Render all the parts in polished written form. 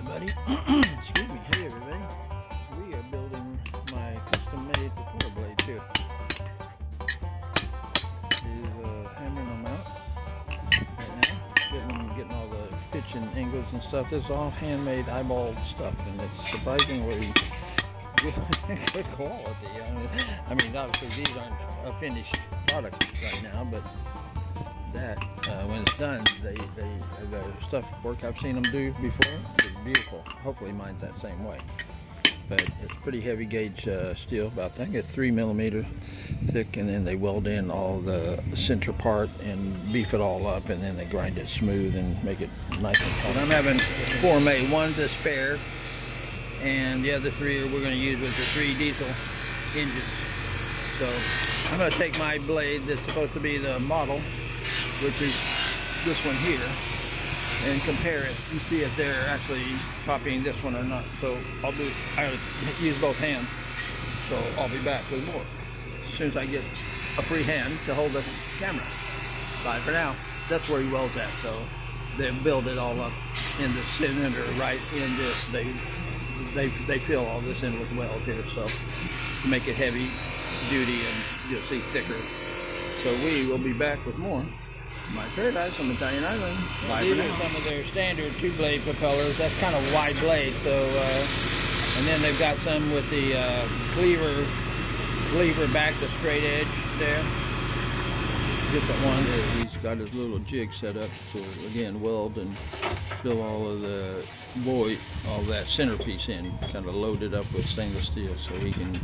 everybody. Excuse me. Hey, everybody. We are building my custom-made propeller blades here. Is hammering them out right now. Getting all the pitch and angles and stuff. This is all handmade, eyeballed stuff, and it's surprisingly good quality. I mean, obviously these aren't a finished product right now, but that when it's done, the stuff work I've seen them do before is beautiful. Hopefully mine's that same way, but it's pretty heavy gauge steel, about I think it's 3 millimeter thick, and then they weld in all the center part and beef it all up, and then they grind it smooth and make it nice and taut. I'm having 4 made, one to spare, and the other 3 we're going to use with the 3 diesel engines. So I'm going to take my blade that's supposed to be the model, which is this one here, and compare it and see if they're actually copying this one or not. So I use both hands, so I'll be back with more as soon as I get a free hand to hold the camera. Bye for now. That's where he welds at, so they build it all up in the cylinder right in this. They fill all this in with weld here, so to make it heavy duty and you'll see thicker. So we will be back with more. My Paradise on Italian Island. These are some of their standard 2-blade propellers. That's kind of wide blade. So, and then they've got some with the cleaver back, the straight edge there. Different one. He's got his little jig set up to again weld and fill all of the void, all that centerpiece in, kind of loaded up with stainless steel, so he can.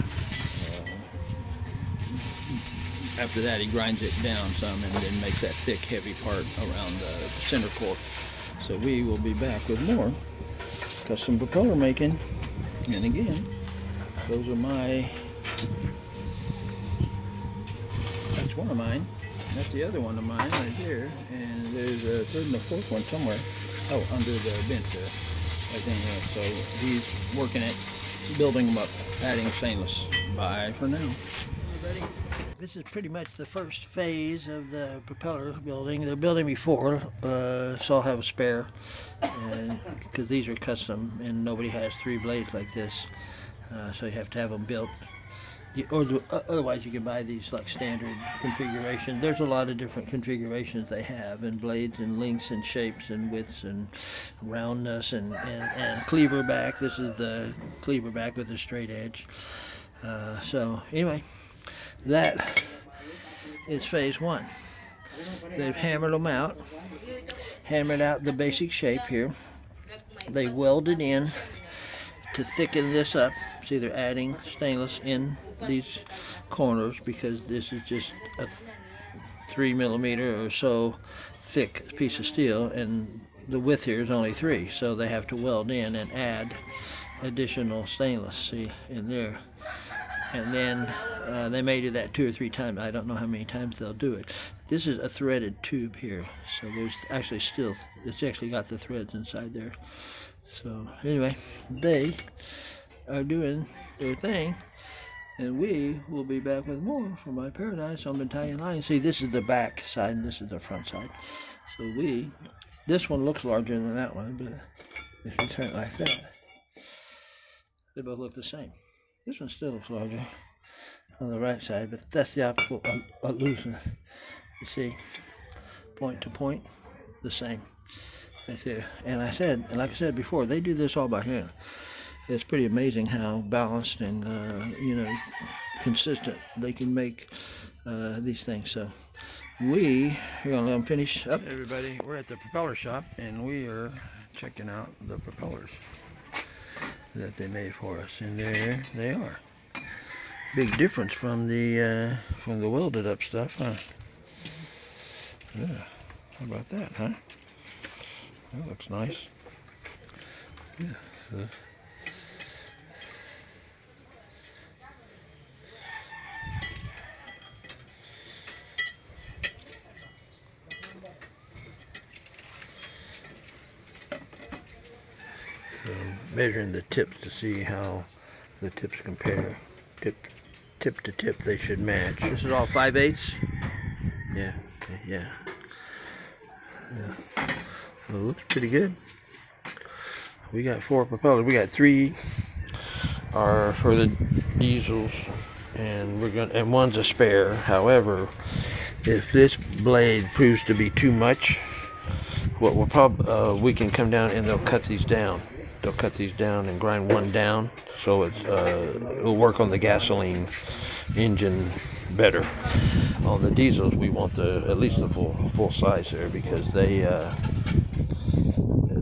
After that, he grinds it down some and then makes that thick, heavy part around the center core. So we will be back with more custom propeller making. And again, those are my, that's one of mine. That's the other one of mine right there. And there's a 3rd and a 4th one somewhere. Oh, under the bench there. Right there. So he's working it, building them up, adding stainless. Bye for now. Everybody. This is pretty much the first phase of the propeller building. They're building me 4, so I'll have a spare, and because these are custom and nobody has 3 blades like this, so you have to have them built. Otherwise you can buy these like standard configuration. There's a lot of different configurations they have, and blades and lengths and shapes and widths and roundness and cleaver back. This is the cleaver back with a straight edge. So anyway, that is phase 1. They've hammered them out, hammered out the basic shape here. They welded in to thicken this up. See, they're adding stainless in these corners because this is just a 3 millimeter or so thick piece of steel, and the width here is only 3, so they have to weld in and add additional stainless, see, in there. And then they may do that 2 or 3 times. I don't know how many times they'll do it. This is a threaded tube here, so there's actually still, it's actually got the threads inside there. So anyway, they are doing their thing, and we will be back with more from my Paradise on the Italian Island. See, this is the back side and this is the front side. So this one looks larger than that one, but if you turn it like that, they both look the same. This one still looks larger on the right side, but that's the optical illusion. You see, point to point, the same. Right there. And like I said before, they do this all by hand. It's pretty amazing how balanced and consistent they can make these things. So we are gonna let them finish up. Everybody, we're at the Propeller Shop, and we are checking out the propellers that they made for us, and there they are. Big difference from the welded up stuff, huh? Yeah, how about that, huh? That looks nice. Yeah. So. Measuring the tips to see how the tips compare. Tip to tip, they should match. This is all 5/8. Yeah. Well, it looks pretty good. we got 4 propellers. We got 3 are for the diesels, and one's a spare. However, if this blade proves to be too much, what we'll probably we can come down and they'll cut these down. They'll cut these down and grind one down, so it'll work on the gasoline engine better. On the diesels, we want at least the full size there, because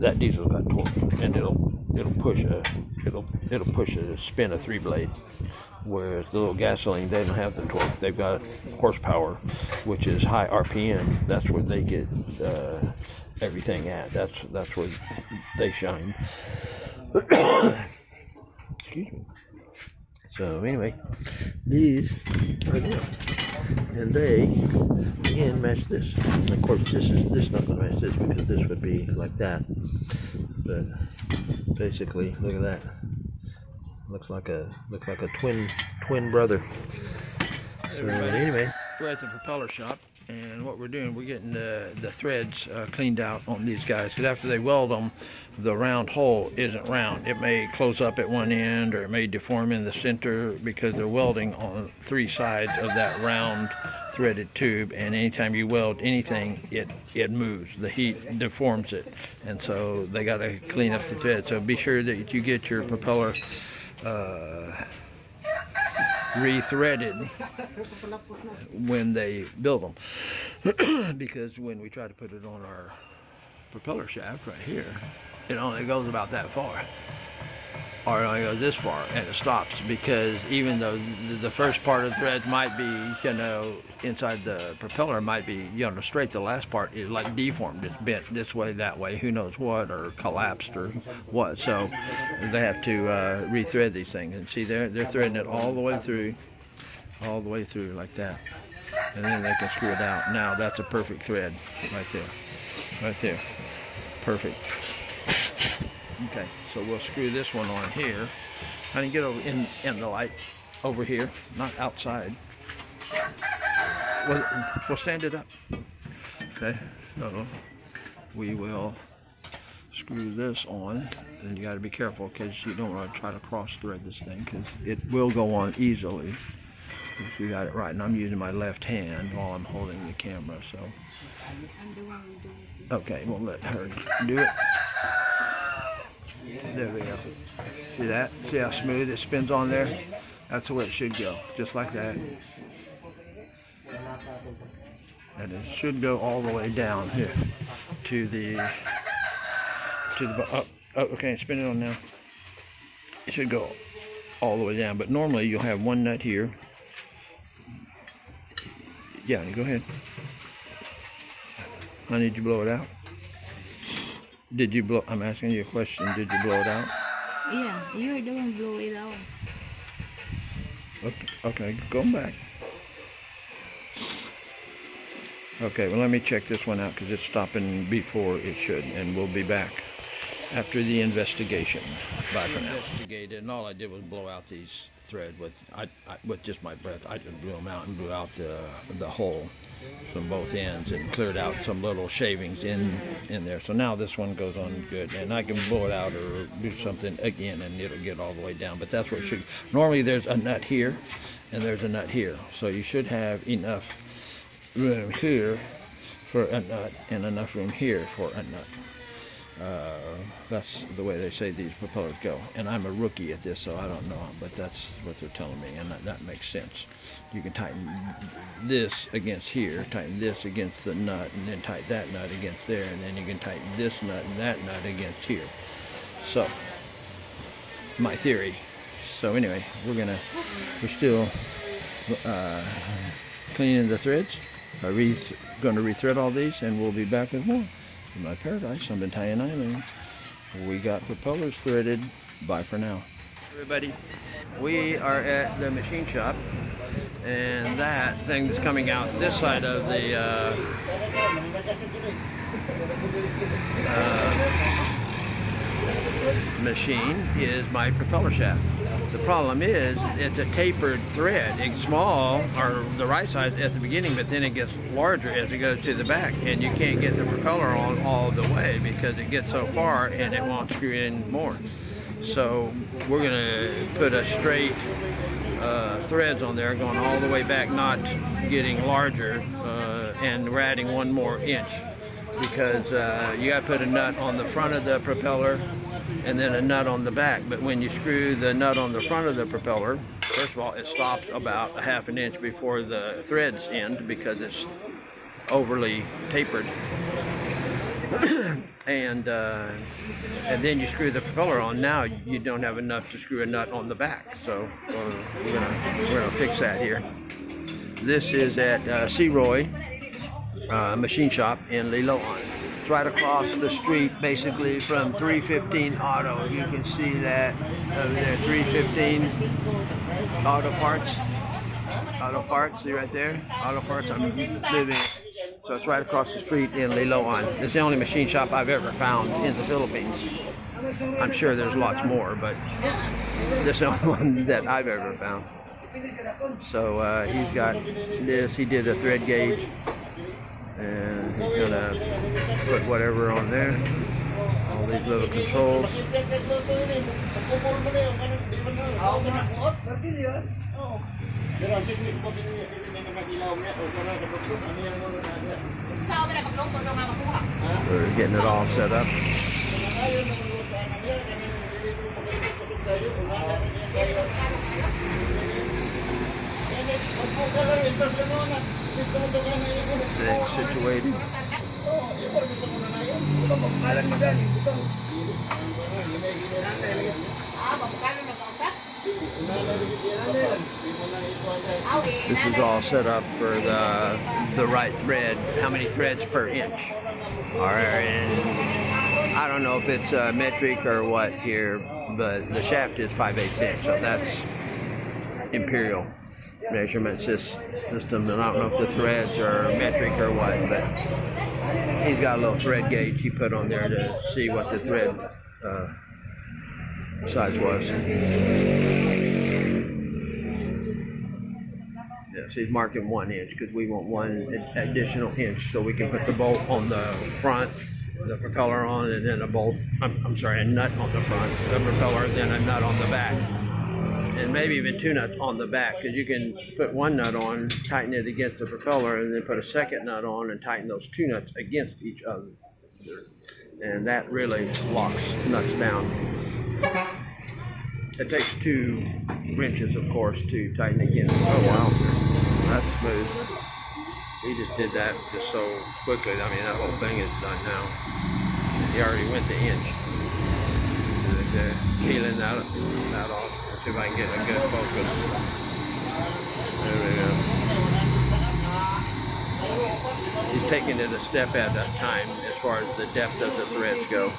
that diesel got torque, and it'll push a spin a 3-blade. Whereas the little gasoline, they don't have the torque. They've got horsepower, which is high RPM. That's where they get everything at. That's where they shine. Excuse me. So anyway, these are them, and they again match this. And of course, this not going to match this, because this would be like that. But basically, look at that. Looks like a twin brother. So anyway, we're at the Propeller Shop, and what we're doing, we're getting the threads cleaned out on these guys, because after they weld them, the round hole isn't round. It may close up at one end, or it may deform in the center, because they're welding on 3 sides of that round threaded tube, and anytime you weld anything, it moves. The heat deforms it, and so they got to clean up the thread. So be sure that you get your propeller rethreaded when they build them, because when we try to put it on our propeller shaft right here, it only goes about that far, or it only goes this far, and it stops, because even though the first part of the thread might be, inside the propeller might be, straight, the last part is like deformed. It's bent this way, that way, who knows what, or collapsed or what. So they have to rethread these things, and see, they're threading it all the way through like that, and then they can screw it out. Now that's a perfect thread right there, perfect. Okay, so we'll screw this one on here. Honey, get over in the light over here, not outside. We'll stand it up. Okay, so we will screw this on, and you got to be careful, because you don't want to try to cross thread this thing, because it will go on easily if you got it right. And I'm using my left hand while I'm holding the camera, so okay, we'll let her do it. There we go. See that? See how smooth it spins on there? That's the way it should go, just like that. And it should go all the way down here to the okay, spin it on now. It should go all the way down, but normally you'll have one nut here. Yeah, go ahead. Honey, did you blow it out? Did you blow? I'm asking you a question. Did you blow it out? Yeah, you're the one blow it out. Okay, go back. Okay, well, let me check this one out, because it's stopping before it should, and we'll be back after the investigation. Bye for now. Investigated, and all I did was blow out these threads with just my breath. I just blew them out and blew out the hole from both ends, and cleared out some little shavings in there. So now this one goes on good, and I can blow it out or do something again, and it'll get all the way down. But that's what it should. Normally there's a nut here and there's a nut here, so you should have enough room here for a nut and enough room here for a nut. That's the way they say these propellers go, and I'm a rookie at this, so I don't know, but that's what they're telling me, and that makes sense. You can tighten this against here, tighten this against the nut, and then tighten that nut against there, and then you can tighten this nut and that nut against here. So my theory. So anyway, we're still cleaning the threads. I'm going to rethread all these, and we'll be back with more. In my paradise on Bentayan Island, we got propellers threaded. Bye for now. Everybody, we are at the machine shop, and that thing that's coming out this side of the machine is my propeller shaft. The problem is it's a tapered thread. It's small, or the right size at the beginning, but then it gets larger as it goes to the back, and you can't get the propeller on all the way because it gets so far and it won't screw in more. So we're gonna put a straight threads on there going all the way back, not getting larger, and we're adding 1 more inch because you got to put a nut on the front of the propeller and then a nut on the back. But when you screw the nut on the front of the propeller, first of all, it stops about 1/2 inch before the threads end because it's overly tapered. and then you screw the propeller on. Now you don't have enough to screw a nut on the back, so we're gonna fix that here. This is at Roy Machine Shop in Liloan. It's right across the street, basically from 315 Auto. You can see that over there, 315 Auto Parts. Auto Parts, see right there? Auto Parts. I'm living. So it's right across the street in Liloan. It's the only machine shop I've ever found in the Philippines. I'm sure there's lots more, but this is the only one that I've ever found. So he's got this. He did a thread gauge, and he's gonna put whatever on there. All these little controls. We're getting it all set up. Things situated. This is all set up for the right thread, how many threads per inch. And I don't know if it's metric or what here, but the shaft is 5/8 inch, so that's imperial measurement system, and I don't know if the threads are metric or what, but he's got a little thread gauge he put on there to see what the thread size was. Yes, he's marking 1 inch because we want 1 additional inch so we can put the bolt on the front, the propeller on, and then a bolt, I'm sorry, a nut on the front, the propeller, and then a nut on the back. And maybe even 2 nuts on the back, because you can put 1 nut on, tighten it against the propeller, and then put a second nut on and tighten those 2 nuts against each other. And that really locks nuts down. It takes 2 wrenches, of course, to tighten against. Oh wow, that's smooth. He just did that just so quickly. I mean, that whole thing is done now. He already went the inch. Peeling that off. Let's see if I can get a good focus. There we go. He's taking it a step at a time as far as the depth of the threads go.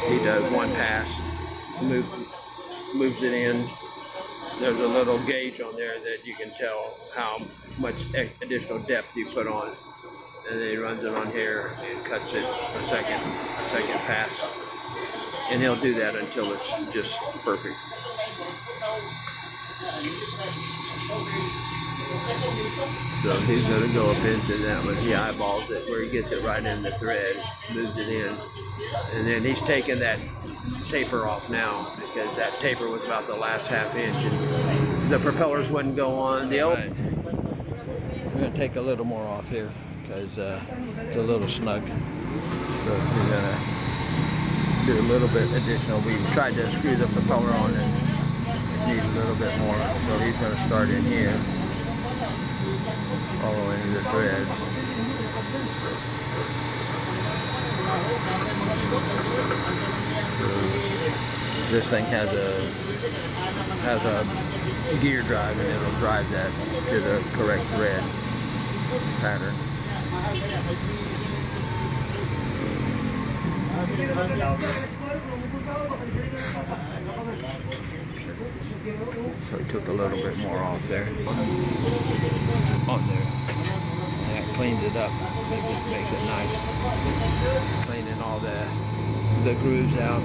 He does 1 pass, moves it in. There's a little gauge on there that you can tell how much additional depth you put on. And then he runs it on here and cuts it a second pass. And he'll do that until it's just perfect. So he's going to go up into that one. He eyeballs it where he gets it right in the thread, moves it in. And then he's taking that taper off now because that taper was about the last 1/2 inch. And the propellers wouldn't go on. We're going to take a little more off here because it's a little snug. So we're going to do a little bit additional. We tried to screw the propeller on and need a little bit more. So he's going to start in here, following the threads. This thing has a gear drive, and it'll drive that to the correct thread pattern. So he took a little bit more off there. On there. That cleans it up. Makes it nice. Cleaning all the the grooves out.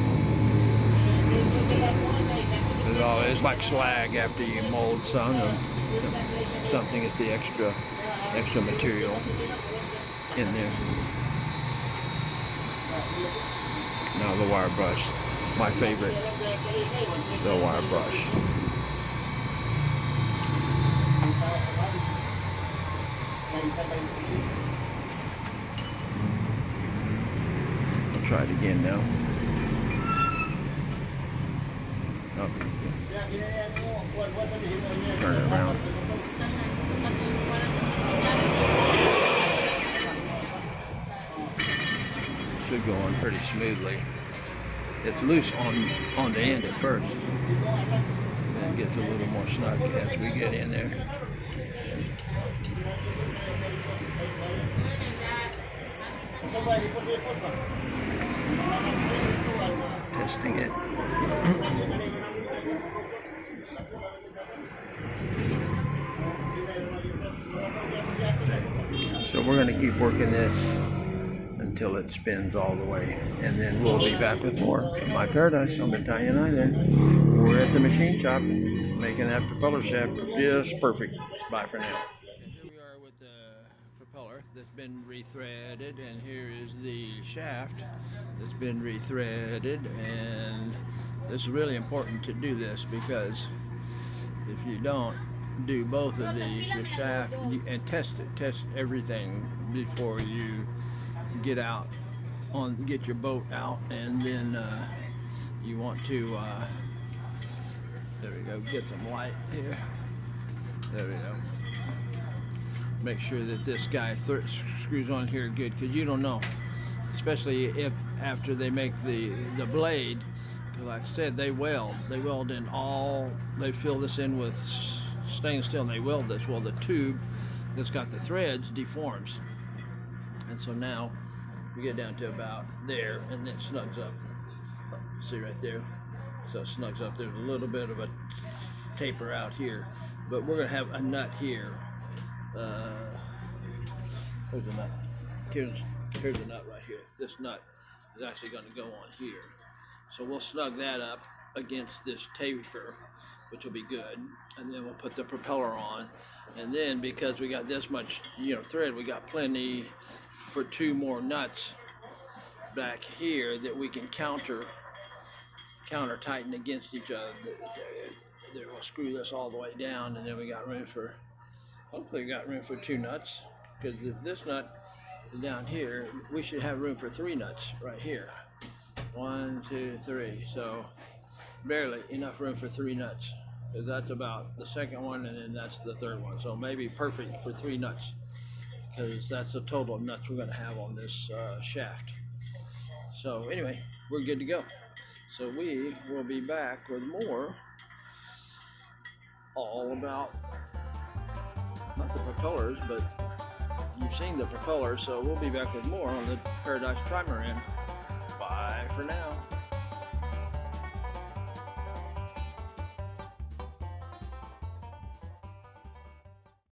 It's like slag after you mold something. It's the extra material in there. Now the wire brush, my favorite, the wire brush. I'll try it again now. Oh. Turn it around. Should go on pretty smoothly. It's loose on the end at first. Then it gets a little more snug as we get in there. Testing it. So we're going to keep working this until it spins all the way, and then we'll be back with more of my paradise. I'm Italian Island. We're at the machine shop making that propeller shaft just perfect. Bye for now. Here we are with the propeller that's been rethreaded, and here is the shaft that's been rethreaded. And this is really important to do this, because if you don't do both of these, your shaft, and test everything before you get your boat out, and then you want to there we go, get some light here. There we go. Make sure that this guy screws on here good, because you don't know, especially if after they make the blade, like I said, they weld in all, they fill this in with stainless steel and they weld this. Well, the tube that's got the threads deforms, and so now we get down to about there, and then it snugs up. See right there? So it snugs up. There's a little bit of a taper out here, but we're going to have a nut here. Where's the nut? Here's the nut right here. This nut is actually going to go on here. So we'll snug that up against this taper, which will be good, and then we'll put the propeller on. And then, because we got this much, thread, we got plenty for 2 more nuts back here that we can counter tighten against each other. Then we'll screw this all the way down, and then we got room for, hopefully we got room for 2 nuts, because if this nut is down here, we should have room for 3 nuts right here. 1, 2, 3. So barely enough room for 3 nuts, because that's about the second one, and then that's the third one. So maybe perfect for 3 nuts, because that's the total of nuts we're going to have on this shaft. So anyway, we're good to go. So we will be back with more, all about, not the propellers, but you've seen the propellers, so we'll be back with more on the Paradise Trimaran. Bye for now.